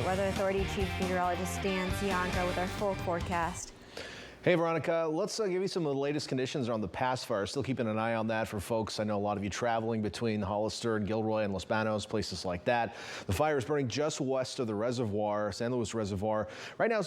Weather Authority Chief Meteorologist Dan with our full forecast. Hey, Veronica, let's give you some of the latest conditions around the pass fire. Still keeping an eye on that for folks. I know a lot of you traveling between Hollister and Gilroy and Los Banos, places like that. The fire is burning just west of the reservoir, San Luis Reservoir. Right now,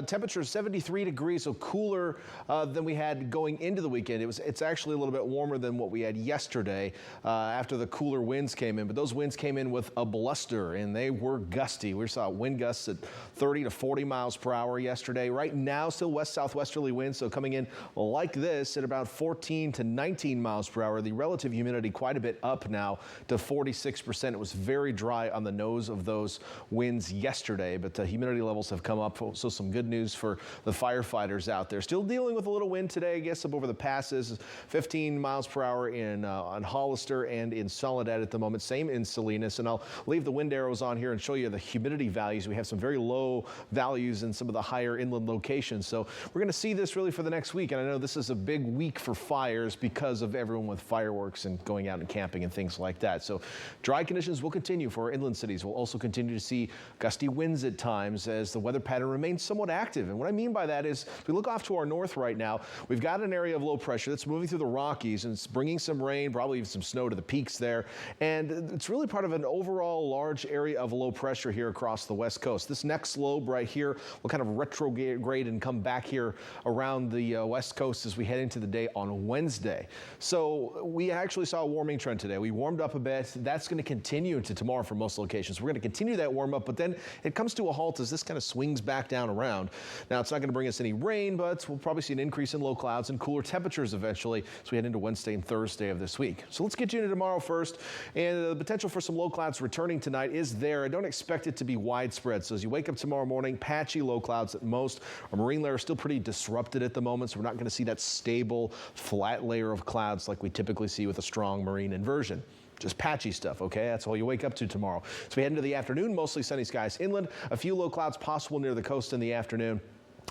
temperature is 73 degrees, so cooler than we had going into the weekend. It's actually a little bit warmer than what we had yesterday after the cooler winds came in. But those winds came in with a bluster, and they were gusty. We saw wind gusts at 30 to 40 miles per hour yesterday. Right now, still west-southwesterly winds, so coming in like this at about 14 to 19 miles per hour. The relative humidity quite a bit up now to 46%. It was very dry on the nose of those winds yesterday, but the humidity levels have come up, so some good news for the firefighters out there. Still dealing with a little wind today, I guess, up over the passes, 15 miles per hour in on Hollister and in Soledad at the moment. Same in Salinas, and I'll leave the wind arrows on here and show you the humidity values. We have some very low values in some of the higher inland locations, so we're going to see this really for the next week. And I know this is a big week for fires because of everyone with fireworks and going out and camping and things like that. So dry conditions will continue for our inland cities. We'll also continue to see gusty winds at times as the weather pattern remains somewhat active. And what I mean by that is if we look off to our north right now, we've got an area of low pressure that's moving through the Rockies, and it's bringing some rain, probably even some snow to the peaks there. And it's really part of an overall large area of low pressure here across the west coast. This next lobe right here will kind of retrograde and come back here around the west coast as we head into the day on Wednesday. So we actually saw a warming trend today. We warmed up a bit. That's going to continue into tomorrow for most locations. We're going to continue that warm up, but then it comes to a halt as this kind of swings back down around. Now, it's not going to bring us any rain, but we'll probably see an increase in low clouds and cooler temperatures eventually as we head into Wednesday and Thursday of this week. So let's get you into tomorrow first. And the potential for some low clouds returning tonight is there. I don't expect it to be widespread. So as you wake up tomorrow morning, patchy low clouds at most. Our marine layer is still pretty disrupted at the moment, so we're not going to see that stable, flat layer of clouds like we typically see with a strong marine inversion. Just patchy stuff, okay? That's all you wake up to tomorrow. So we head into the afternoon, mostly sunny skies inland, a few low clouds possible near the coast in the afternoon.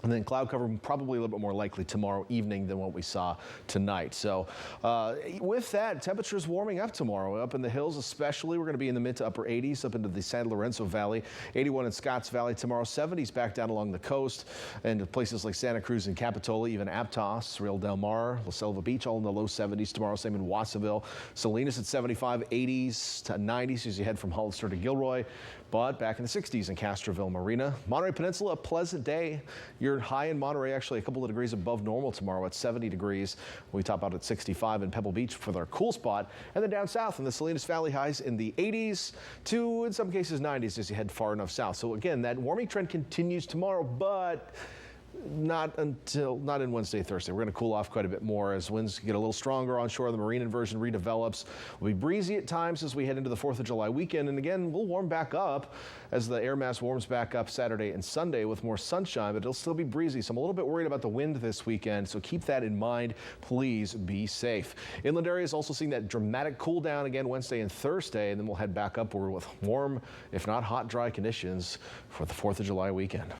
And then cloud cover probably a little bit more likely tomorrow evening than what we saw tonight. So with that, temperatures warming up tomorrow. Up in the hills especially, we're going to be in the mid to upper 80s up into the San Lorenzo Valley. 81 in Scotts Valley tomorrow. 70s back down along the coast and places like Santa Cruz and Capitola, even Aptos, Real Del Mar, La Selva Beach, all in the low 70s tomorrow. Same in Wassaville. Salinas at 75, 80s to 90s as you head from Hollister to Gilroy. But back in the 60s in Castroville Marina. Monterey Peninsula, a pleasant day. You're high in Monterey, actually a couple of degrees above normal tomorrow at 70 degrees. We top out at 65 in Pebble Beach for our cool spot. And then down south in the Salinas Valley, highs in the 80s to, in some cases, 90s as you head far enough south. So again, that warming trend continues tomorrow, but not in Wednesday, Thursday. We're going to cool off quite a bit more as winds get a little stronger onshore. The marine inversion redevelops. We'll be breezy at times as we head into the 4th of July weekend. And again, we'll warm back up as the air mass warms back up Saturday and Sunday with more sunshine, but it'll still be breezy. So I'm a little bit worried about the wind this weekend. So keep that in mind. Please be safe. Inland areas also seeing that dramatic cool down again Wednesday and Thursday. And then we'll head back upward with warm, if not hot, dry conditions for the 4th of July weekend.